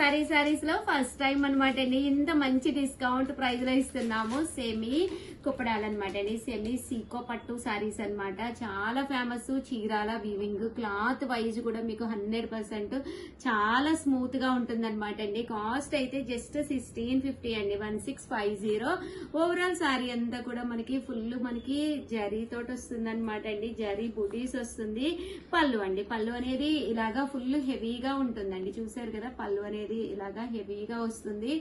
సారీస్ లో first time అనమాట అండి ఇంత మంచి డిస్కౌంట్ ప్రైస్ లో ఇస్తున్నాము. సెమీ కుప్పడాలన్నమాట అండి. సెమీ సీకో పట్టు సారీస్ అన్నమాట. చాలా famous. Chirala weaving cloth wise కూడా మీకు 100% చాలా స్మూత్ గా ఉంటుంది అనమాట అండి. కాస్ట్ అయితే జస్ట్ 1650 అండి. 1650. ఓవరాల్ సారీ అంతా కూడా మనకి ఫుల్ మనకి జరీ తోటి వస్తుంది అనమాట అండి. జరీ బుటీస్ వస్తుంది. పళ్ళు అండి, పళ్ళు అనేది ఇలాగా ఫుల్ హెవీగా ఉంటుందండి. చూసారు కదా, పళ్ళు అనేది ఇలాగా హెవీగా వస్తుంది.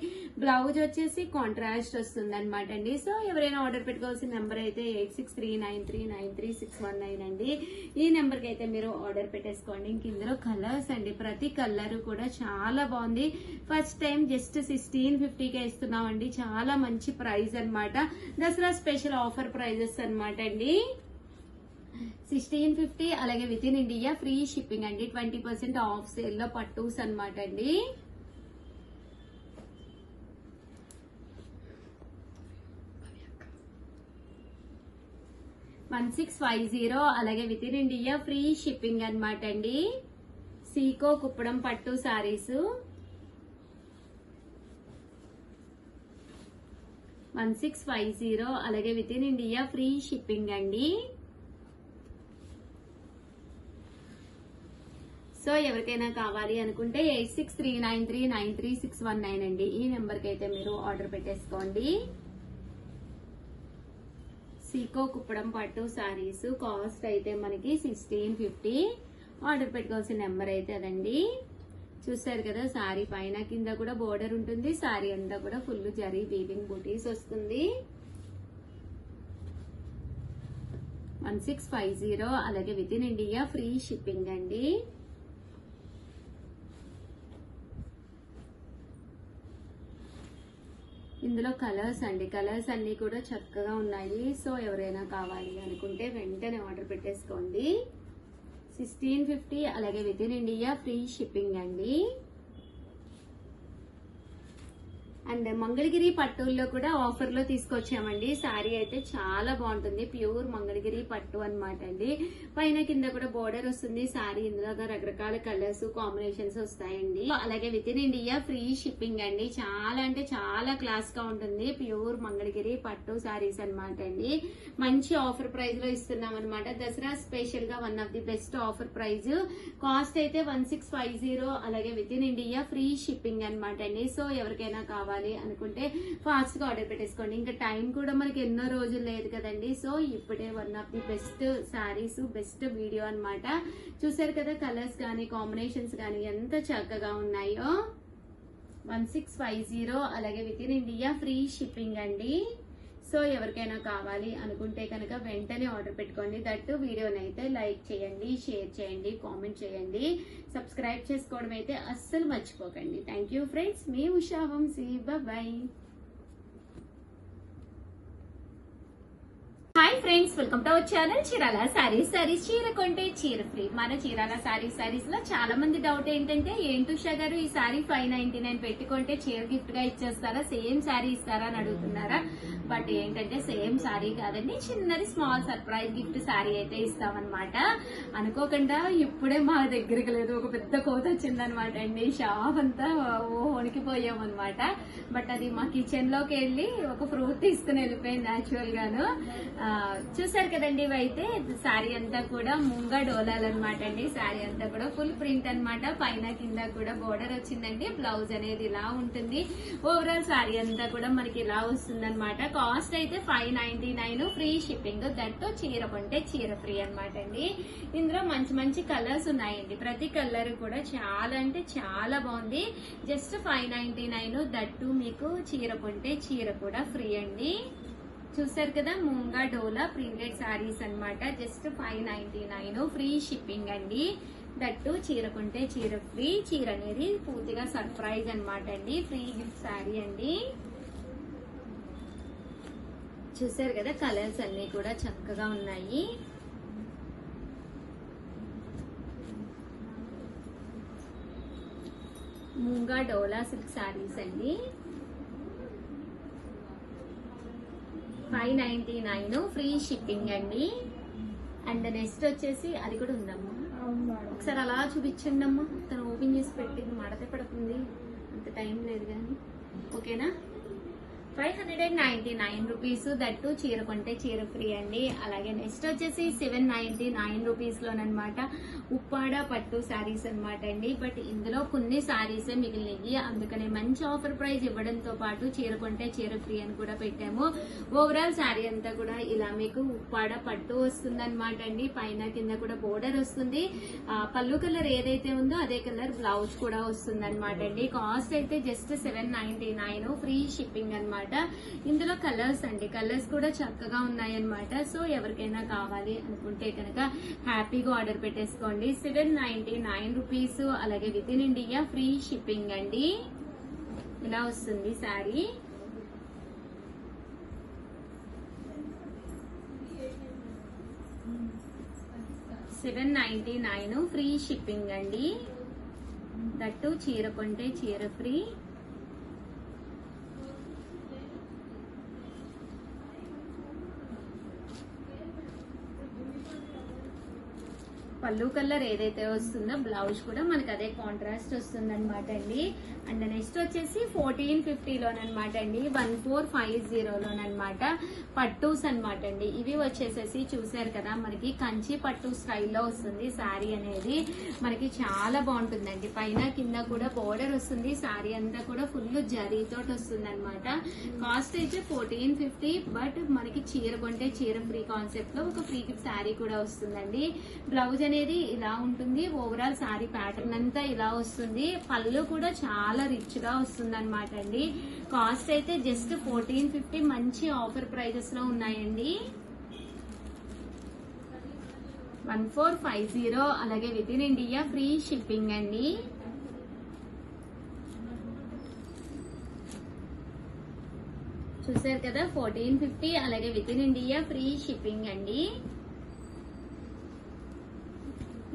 బ్లౌజ్ వచ్చేసి కాంట్రాస్ట్ వస్తుంది అనమాట అండి. సో ఎవరైనా ఆర్డర్ పెట్టుకోవాల్సిన నెంబర్ అయితే 8639393619 అండి. ఈ నెంబర్ కి అయితే మీరు ఆర్డర్ పెట్టేసుకోండి. ఇంక ఇందులో కలర్స్ అండి, ప్రతి కలర్ కూడా చాలా బాగుంది. ఫస్ట్ టైం జస్ట్ 1650కే ఇస్తున్నామండి. చాలా మంచి ప్రైస్ అన్నమాట. దసరా స్పెషల్ ఆఫర్ ప్రైజెస్ అన్నమాట అండి. 1650. అలాగే with in India free shipping అండి. 20% ఆఫ్ సేల్ లో పట్టూస్ అన్నమాట అండి. $1650. అలాగే with in India free shipping అన్నమాట అండి. సీకో కుప్పడం పట్టు సారీస్ 1650. అలాగే with in India free shipping అండి. సో ఎవరికైనా కావాలి అనుకుంటే 8639393619 అండి. ఈ నెంబర్ కి అయితే మీరు ఆర్డర్ పెట్టేసుకోండి. సీకో కుప్పడం పట్టు సారీస్ కాస్ట్ అయితే మనకి 1650. ఆర్డర్ పెట్టుకోవాల్సిన నెంబర్ అయితే అదండి. చూస్తారు కదా, సారీ పైన కింద కూడా బోర్డర్ ఉంటుంది. సారీ అంతా కూడా ఫుల్ జరీ వీవింగ్ బూటీస్ వస్తుంది. 1650. అలాగే with in India free shipping అండి. ఇందులో కలర్స్ అండి, కలర్స్ అన్ని కూడా చక్కగా ఉన్నాయి. సో ఎవరైనా కావాలి అనుకుంటే వెంటనే ఆర్డర్ పెట్టేసుకోండి. 1650. అలాగే with in India free shipping అండి. అండ్ మంగళగిరి పట్టుల్లో కూడా ఆఫర్ లో తీసుకొచ్చామండి. సారీ అయితే చాలా బాగుంటుంది. ప్యూర్ మంగళగిరి పట్టు అన్నమాట అండి. పైన కింద కూడా బోర్డర్ వస్తుంది. సారీ ఇందులో రకరకాల కలర్స్ కాంబినేషన్స్ వస్తాయండి. అలాగే with in India free shipping అండి. చాలా అంటే చాలా క్లాస్ గా ఉంటుంది. ప్యూర్ మంగళగిరి పట్టు సారీస్ అన్నమాట అండి. మంచి ఆఫర్ ప్రైస్ లో ఇస్తున్నాం అనమాట. దసరా స్పెషల్ గా one of the best offer price. Cost అయితే 1650. అలాగే with in India free shipping అన్నమాట అండి. సో ఎవరికైనా కావాలి అనుకుంటే ఫాస్ట్ గా ఆర్డర్ పెట్టేసుకోండి. ఇంకా టైం కూడా మనకి ఎన్నో రోజులు లేదు కదండి. సో ఇప్పుడే one of the best saris, best video అన్నమాట. చూసారు కదా, కలర్స్ కానీ కాంబినేషన్స్ కానీ ఎంత చక్కగా ఉన్నాయో. 1650. అలాగే with in India free shipping అండి. సో ఎవరికైనా కావాలి అనుకుంటే కనుక వెంటనే ఆర్డర్ పెట్టుకోండి. దట్టు వీడియోని అయితే లైక్ చేయండి, షేర్ చేయండి, కామెంట్ చేయండి, సబ్స్క్రైబ్ చేసుకోవడం అయితే అస్సలు మర్చిపోకండి. Thank you friends. మీ Usha Vamsi. Bye. Hi friends, welcome to our channel Chirala Sarees. చీర కొంటే చీర ఫ్రీ. మన చీరాల సారీస్ లో చాలా మంది డౌట్ ఏంటంటే, ఏంటి ఉషా గారు ఈ సారీ 599 పెట్టుకుంటే చీర గిఫ్ట్ గా ఇచ్చేస్తారా, సేమ్ సారీ ఇస్తారా అని అడుగుతున్నారా? బట్ ఏంటంటే సేమ్ సారీ కాదండి, చిన్నది స్మాల్ సర్ప్రైజ్ గిఫ్ట్ సారీ అయితే ఇస్తామన్నమాట. అనుకోకుండా ఇప్పుడే మా దగ్గరికి లేదు, ఒక పెద్ద కోత వచ్చిందనమాట అండి. షాప్ అంతా వణికిపోయాం అనమాట. బట్ అది మా కిచెన్ లోకి వెళ్ళి ఒక ఫ్రూట్ తీసుకుని వెళ్ళిపోయింది యాక్చువల్ గాను. చూసారు కదండి, ఇవైతే శారీ అంతా కూడా ముంగా డోలాలన్నమాట అండి. శారీ అంతా కూడా ఫుల్ ప్రింట్ అన్నమాట. పైన కింద కూడా బోర్డర్ వచ్చిందండి. బ్లౌజ్ అనేది ఇలా ఉంటుంది. ఓవరాల్ శారీ అంతా కూడా మనకి ఇలా వస్తుంది అనమాట. కాస్ట్ అయితే 599 ఫ్రీ షిప్పింగ్. దట్టు చీర కొంటే చీర ఫ్రీ అనమాట అండి. ఇందులో మంచి మంచి కలర్స్ ఉన్నాయండి. ప్రతి కలర్ కూడా చాలా అంటే చాలా బాగుంది. జస్ట్ 599. దట్టు మీకు చీర కొంటే చీర కూడా ఫ్రీ అండి. చూసారు కదా, ముంగా డోలా ప్రింటెడ్ సారీస్ అన్నమాట. జస్ట్ 599 ఫ్రీ షిప్పింగ్ అండి. దట్టు చీర కొంటే చీర ఫ్రీ. చీర అనేది పూర్తిగా సర్ప్రైజ్ అన్నమాట అండి. ఫ్రీ గిఫ్ట్ సారీ అండి. చూసారు కదా, కలర్స్ అన్ని కూడా చక్కగా ఉన్నాయి. ముంగా డోలా సిల్క్ సారీస్ అండి. 599 ఫ్రీ షిప్పింగ్ అండి. అండ్ నెక్స్ట్ వచ్చేసి అది కూడా ఉందమ్మా, ఒకసారి అలా చూపించండి అమ్మా. తను ఓపెన్ చేసి పెట్టింది, మడత పడుతుంది. అంత లేదు కానీ ఓకేనా. 599 రూపీస్, దట్టు చీర కొంటే చీర ఫ్రీ అండి. అలాగే నెక్స్ట్ వచ్చేసి 799 రూపీస్ లోనమాట ఉప్పాడ పట్టు శారీస్ అనమాట అండి. బట్ ఇందులో కొన్ని శారీసే మిగిలినవి, అందుకనే మంచి ఆఫర్ ప్రైస్ ఇవ్వడంతో పాటు చీర కొంటే చీర ఫ్రీ అని కూడా పెట్టాము. ఓవరాల్ శారీ అంతా కూడా ఇలా మీకు ఉప్పాడ పట్టు వస్తుంది అనమాట అండి. పైన కింద కూడా బోర్డర్ వస్తుంది. పళ్ళు కలర్ ఏదైతే ఉందో అదే కలర్ బ్లౌజ్ కూడా వస్తుంది అనమాట అండి. కాస్ట్ అయితే జస్ట్ 799, ఫ్రీ షిప్పింగ్ అనమాట. ఇందులో కలర్స్ అండి, కలర్స్ కూడా చక్కగా ఉన్నాయన్నమాట. సో ఎవరికైనా కావాలి అనుకుంటే కనుక హ్యాపీగా ఆర్డర్ పెట్టేసుకోండి. 799 రూపీస్, అలాగే with in India free shipping అండి. ఇలా వస్తుంది శారీ. $799 ఫ్రీ షిప్పింగ్ అండి. దట్టు చీర కొంటే చీర ఫ్రీ. పళ్ళు కలర్ ఏదైతే వస్తుందో బ్లౌజ్ కూడా మనకి అదే కాంట్రాస్ట్ వస్తుంది అనమాట అండి. అండ్ నెక్స్ట్ వచ్చేసి 1450 లోనమాట అండి, 1450 లోనమాట పట్టూస్ అనమాట అండి. ఇవి వచ్చేసేసి చూసారు కదా, మనకి కంచి పట్టు స్టైల్లో వస్తుంది శారీ అనేది. మనకి చాలా బాగుంటుందండి. పైన కింద కూడా బోర్డర్ వస్తుంది. శారీ అంతా కూడా ఫుల్ జరీతో వస్తుంది అనమాట. కాస్ట్ అయితే 1450, బట్ మనకి చీర కొంటే చీర ఫ్రీ కాన్సెప్ట్ లో ఒక ఫ్రీ గిఫ్ట్ శారీ కూడా వస్తుందండి. బ్లౌజ్ అనేది ఇలా ఉంటుంది. ఓవరాల్ శారీ ప్యాటర్న్ అంతా ఇలా వస్తుంది. పళ్ళు కూడా చాలా రిచ్ గా వస్తుంది అనమాట అండి. కాస్ట్ అయితే జస్ట్ 1450, మంచి ఆఫర్ ప్రైజెస్ లో ఉన్నాయండి. 1450, అలాగే with in India free shipping అండి. చూసారు కదా, 1450, అలాగే with in India free shipping అండి.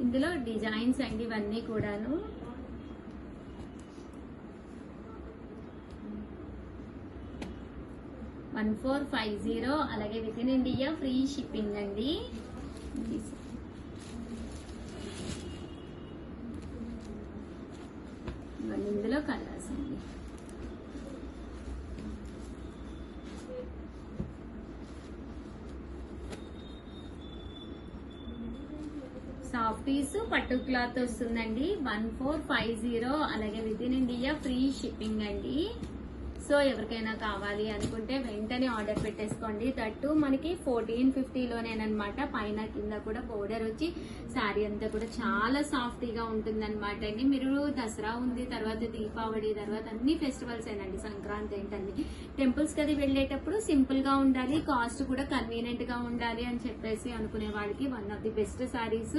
ఇందులో డిజైన్స్ అండి ఇవన్నీ కూడాను. $1450, అలాగే with in India free shipping అండి. ఇందులో కలర్స్ అండి. సాఫ్టీస్ పట్టు క్లాత్ వస్తుందండి. 1450, అలాగే with in India free shipping అండి. సో ఎవరికైనా కావాలి అనుకుంటే వెంటనే ఆర్డర్ పెట్టేసుకోండి. దట్టు మనకి 1450 లోనేనమాట. పైన కింద కూడా బోర్డర్ వచ్చి శారీ అంతా కూడా చాలా సాఫ్టీగా ఉంటుంది అనమాట అండి. మీరు దసరా ఉంది, తర్వాత దీపావళి, తర్వాత అన్ని ఫెస్టివల్స్ ఏనండి, సంక్రాంతి ఏంటండి, టెంపుల్స్ కది వెళ్ళేటప్పుడు సింపుల్ గా ఉండాలి, కాస్ట్ కూడా కన్వీనియంట్ గా ఉండాలి అని చెప్పేసి అనుకునే వాళ్ళకి one of the best saris.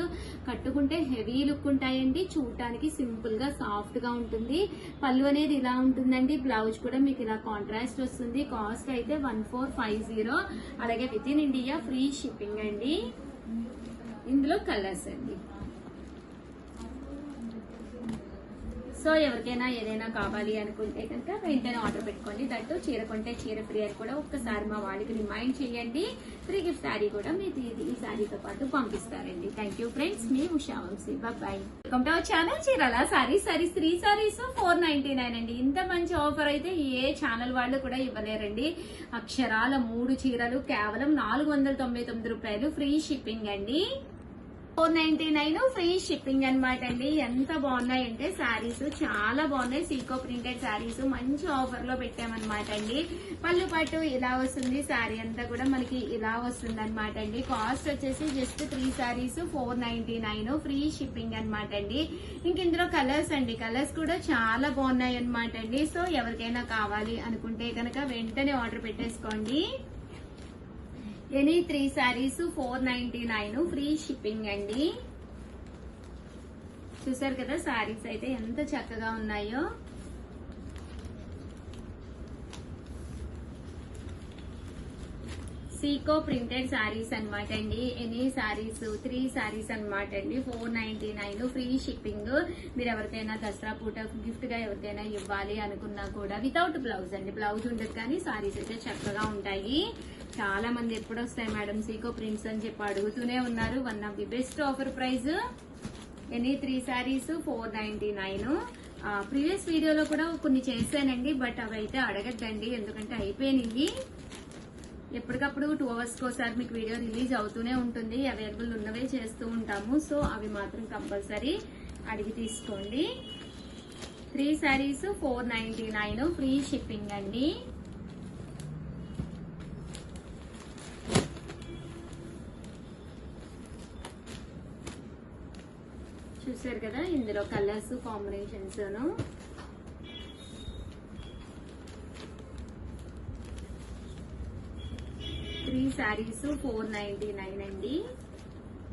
కట్టుకుంటే హెవీ లుక్ ఉంటాయండి, చూడటానికి సింపుల్ గా సాఫ్ట్ గా ఉంటుంది. పళ్ళు అనేది ఇలా ఉంటుందండి. బ్లౌజ్ కూడా మీకు ఇలా కాంట్రాస్ట్ వస్తుంది. కాస్ట్ అయితే 1450, అలాగే with in India free shipping అండి. ఇందులో కలర్స్ అండి. సో ఎవరికైనా ఏదైనా కావాలి అనుకుంటే కనుక వెంటనే ఆర్డర్ పెట్టుకోండి. దట్టు చీర కొంటే చీర ఫ్రీ అని కూడా ఒక్కసారి మా వాళ్ళకి రిమైండ్ చేయండి. ఫ్రీ గిఫ్ట్ శారీ కూడా మీరు ఈ శారీతో పాటు పంపిస్తారండి. థ్యాంక్ యూ ఫ్రెండ్స్, మీ Usha Vamsi. Bye. Welcome to our channel Chirala sarees. 3 sarees 499 అండి. ఇంత మంచి ఆఫర్ అయితే ఏ ఛానల్ వాళ్ళు కూడా ఇవ్వలేరండి. అక్షరాల 3 చీరలు కేవలం 499 రూపాయలు, ఫ్రీ షిప్పింగ్ అండి. 499 ఫ్రీ షిప్పింగ్ అనమాట అండి. ఎంత బాగున్నాయంటే శారీస్ చాలా బాగున్నాయి. సీకో ప్రింటెడ్ శారీస్ మంచి ఆఫర్ లో పెట్టామన్నమాట అండి. పళ్ళు పట్టు ఇలా వస్తుంది. శారీ అంతా కూడా మనకి ఇలా వస్తుంది అనమాట అండి. కాస్ట్ వచ్చేసి జస్ట్ 3 సారీస్ 499, ఫ్రీ షిప్పింగ్ అనమాట అండి. ఇంక ఇందులో కలర్స్ అండి, కలర్స్ కూడా చాలా బాగున్నాయి అనమాట అండి. సో ఎవరికైనా కావాలి అనుకుంటే కనుక వెంటనే ఆర్డర్ పెట్టేసుకోండి. ఎనీ 3 సారీస్ 499, ఫ్రీ షిప్పింగ్ అండి. చూసారు కదా సారీస్ అయితే ఎంత చక్కగా ఉన్నాయో. సీకో ప్రింటెడ్ సారీస్ అనమాట అండి. ఎనీ సారీస్ 3 సారీస్ అనమాట అండి. 499, ఫ్రీ షిప్పింగ్. మీరు ఎవరికైనా దసరా పూట గిఫ్ట్ గా ఎవరికైనా ఇవ్వాలి అనుకున్నా కూడా వితౌట్ బ్లౌజ్ అండి. బ్లౌజ్ ఉండదు కానీ సారీస్ అయితే చక్కగా ఉంటాయి. చాలా మంది ఎప్పుడు వస్తాయి మేడం సీకో ప్రింట్స్ అని చెప్పి అడుగుతూనే ఉన్నారు. One of the best offer price. Any 3 sarees 499, previous వీడియోలో కూడా కొన్ని చేశానండి, బట్ అవి అయితే అడగద్దండి ఎందుకంటే అయిపోయినాయి. ఎప్పటికప్పుడు 2 hours ఒకసారి మీకు వీడియో రిలీజ్ అవుతూనే ఉంటుంది, అవైలబుల్ ఉన్నవే చేస్తూ ఉంటాము. సో అవి మాత్రం కంపల్సరీ అడిగి తీసుకోండి. 3 sarees 499 ఫ్రీ షిప్పింగ్ అండి. చూసారు కదా, ఇందులో కలర్స్ కాంబినేషన్స్ 3 sarees 499 అండి.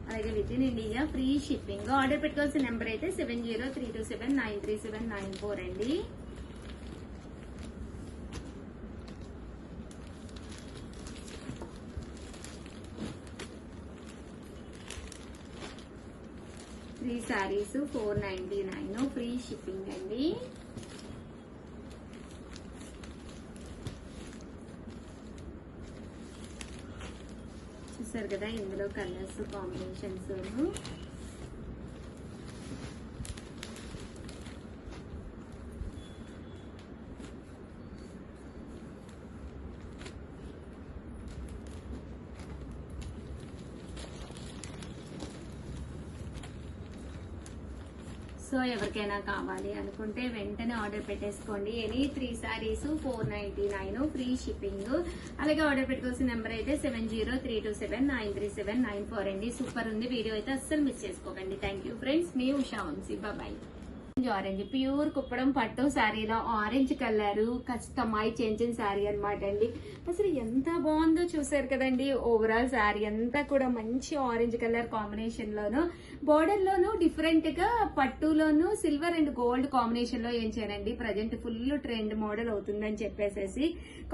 అలాగే with in India free shipping. Order పెట్టుకోవాల్సిన నెంబర్ అయితే 7032793794 అండి. త్రీ సారీస్ 499 ఫ్రీ షిప్పింగ్ అండి. చూసారు కదా, ఇందులో కలర్స్ కాంబినేషన్స్ సో ఎవరికైనా కావాలి అనుకుంటే వెంటనే ఆర్డర్ పెట్టేసుకోండి. Any 3 sarees 499 free shipping. అలాగే ఆర్డర్ పెట్టుకోవాల్సిన నెంబర్ అయితే 7032793794 అండి. సూపర్ ఉంది వీడియో అయితే అస్సలు మిస్ చేసుకోకండి. థ్యాంక్ యూ ఫ్రెండ్స్, మీ Usha Vamsi, bye. Orange pure Kuppadam పట్టు శారీలో orange colour customise changing sari అనమాట అండి. అసలు ఎంత బాగుందో చూసారు కదండి. ఓవరాల్ శారీ అంతా కూడా మంచి ఆరెంజ్ కలర్ కాంబినేషన్ లోను, బోర్డర్ లోను డిఫరెంట్ గా పట్టులోను సిల్వర్ అండ్ గోల్డ్ కాంబినేషన్ లో ఏం చేయనండి. ప్రజెంట్ ఫుల్ ట్రెండ్ మోడల్ అవుతుందని చెప్పేసేసి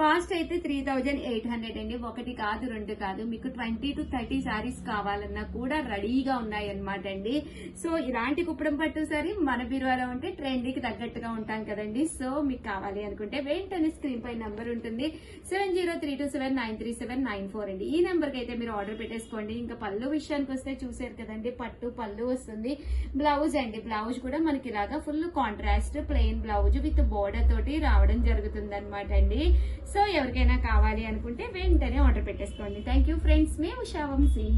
కాస్ట్ అయితే 3800 అండి. 1 కాదు 2 కాదు, మీకు 20 to 30 శారీస్ కావాలన్నా కూడా రెడీగా ఉన్నాయి అనమాట అండి. సో ఇలాంటి కుప్పడం పట్టు శారీ మన బీరువాలో ఉంటే ట్రెండ్కి తగ్గట్టుగా ఉంటాం కదండి. సో మీకు కావాలి అనుకుంటే వెంటనే స్క్రీన్ పై నంబర్ ఉంటుంది 7032793794 అండి. ఈ నెంబర్ కి అయితే మీరు ఆర్డర్ పెట్టేసుకోండి. ఇంకా పళ్ళు విషయానికి వస్తే చూసారు కదండి, పట్టు పళ్ళు వస్తుంది. బ్లౌజ్ అండి, బ్లౌజ్ కూడా మనకి ఇలాగా full contrast plain blouse with border తోటి రావడం జరుగుతుంది అనమాట అండి. సో ఎవరికైనా కావాలి అనుకుంటే వెంటనే ఆర్డర్ పెట్టేసుకోండి. థ్యాంక్ యూ ఫ్రెండ్స్, మీ ఉషా వంశీ.